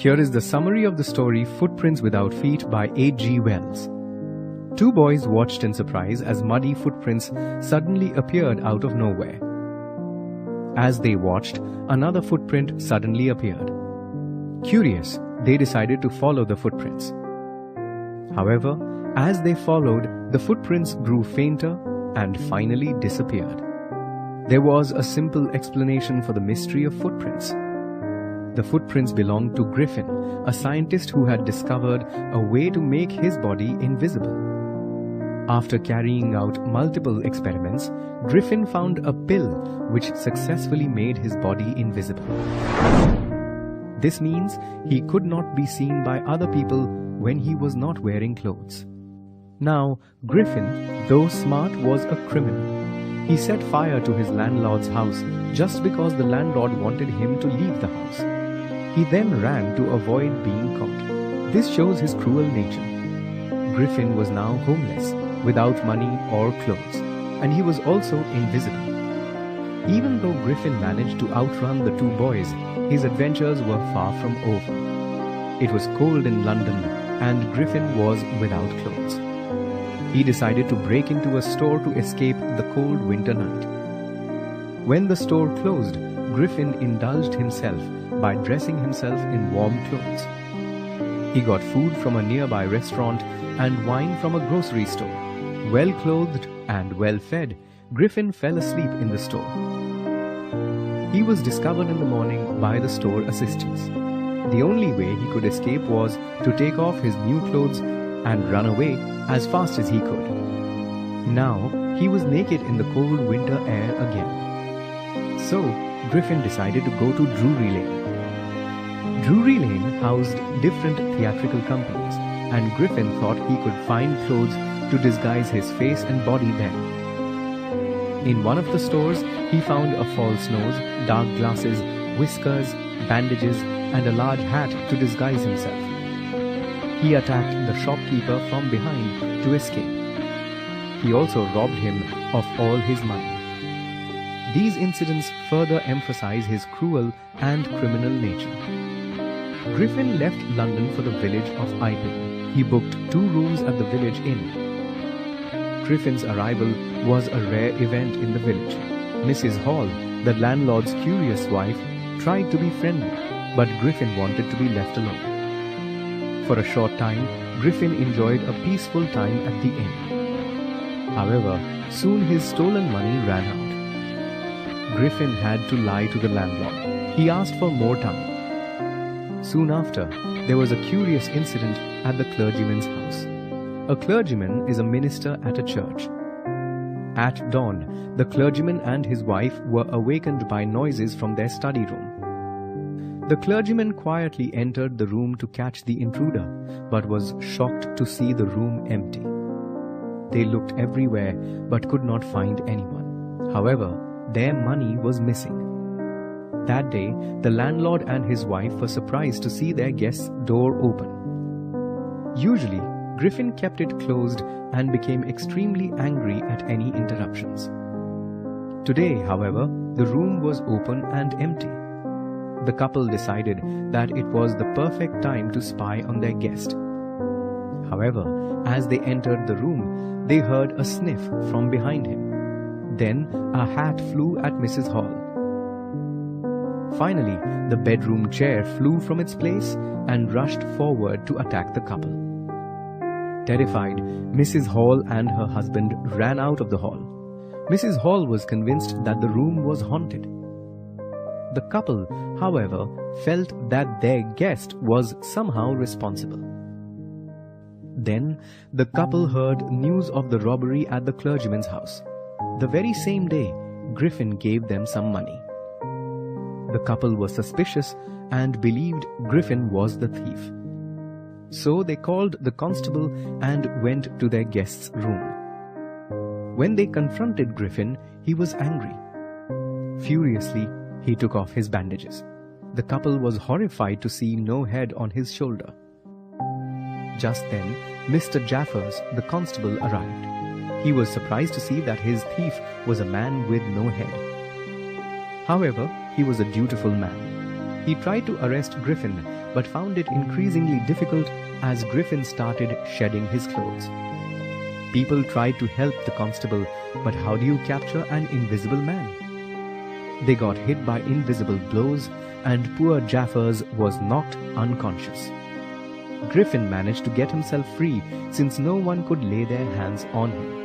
Here is the summary of the story Footprints Without Feet by H.G. Wells. Two boys watched in surprise as muddy footprints suddenly appeared out of nowhere. As they watched, another footprint suddenly appeared. Curious, they decided to follow the footprints. However, as they followed, the footprints grew fainter and finally disappeared. There was a simple explanation for the mystery of footprints. The footprints belonged to Griffin, a scientist who had discovered a way to make his body invisible. After carrying out multiple experiments, Griffin found a pill which successfully made his body invisible. This means he could not be seen by other people when he was not wearing clothes. Now, Griffin, though smart, was a criminal. He set fire to his landlord's house just because the landlord wanted him to leave the house. He then ran to avoid being caught. This shows his cruel nature. Griffin was now homeless, without money or clothes, and he was also invisible. Even though Griffin managed to outrun the two boys, his adventures were far from over. It was cold in London, and Griffin was without clothes. He decided to break into a store to escape the cold winter night. When the store closed, Griffin indulged himself by dressing himself in warm clothes. He got food from a nearby restaurant and wine from a grocery store. Well clothed and well fed, Griffin fell asleep in the store. He was discovered in the morning by the store assistants. The only way he could escape was to take off his new clothes and run away as fast as he could. Now, he was naked in the cold winter air again. So, Griffin decided to go to Drury Lane. Drury Lane housed different theatrical companies, and Griffin thought he could find clothes to disguise his face and body there. In one of the stores, he found a false nose, dark glasses, whiskers, bandages, and a large hat to disguise himself. He attacked the shopkeeper from behind to escape. He also robbed him of all his money. These incidents further emphasize his cruel and criminal nature. Griffin left London for the village of Iping. He booked 2 rooms at the village inn. Griffin's arrival was a rare event in the village. Mrs. Hall, the landlord's curious wife, tried to be friendly, but Griffin wanted to be left alone. For a short time, Griffin enjoyed a peaceful time at the inn. However, soon his stolen money ran out. Griffin had to lie to the landlord. He asked for more time. Soon after, there was a curious incident at the clergyman's house. A clergyman is a minister at a church. At dawn, the clergyman and his wife were awakened by noises from their study room. The clergyman quietly entered the room to catch the intruder, but was shocked to see the room empty. They looked everywhere but could not find anyone. However, their money was missing. That day, the landlord and his wife were surprised to see their guest's door open. Usually, Griffin kept it closed and became extremely angry at any interruptions. Today, however, the room was open and empty. The couple decided that it was the perfect time to spy on their guest. However, as they entered the room, they heard a sniff from behind him. Then, a hat flew at Mrs. Hall. Finally, the bedroom chair flew from its place and rushed forward to attack the couple. Terrified, Mrs. Hall and her husband ran out of the hall. Mrs. Hall was convinced that the room was haunted. The couple, however, felt that their guest was somehow responsible. Then, the couple heard news of the robbery at the clergyman's house. The very same day, Griffin gave them some money. The couple was suspicious and believed Griffin was the thief. So they called the constable and went to their guest's room. When they confronted Griffin, he was angry. Furiously, he took off his bandages. The couple was horrified to see no head on his shoulder. Just then, Mr. Jaffers, the constable, arrived. He was surprised to see that his thief was a man with no head. However, he was a dutiful man. He tried to arrest Griffin, but found it increasingly difficult as Griffin started shedding his clothes. People tried to help the constable, but how do you capture an invisible man? They got hit by invisible blows, and poor Jaffers was knocked unconscious. Griffin managed to get himself free since no one could lay their hands on him.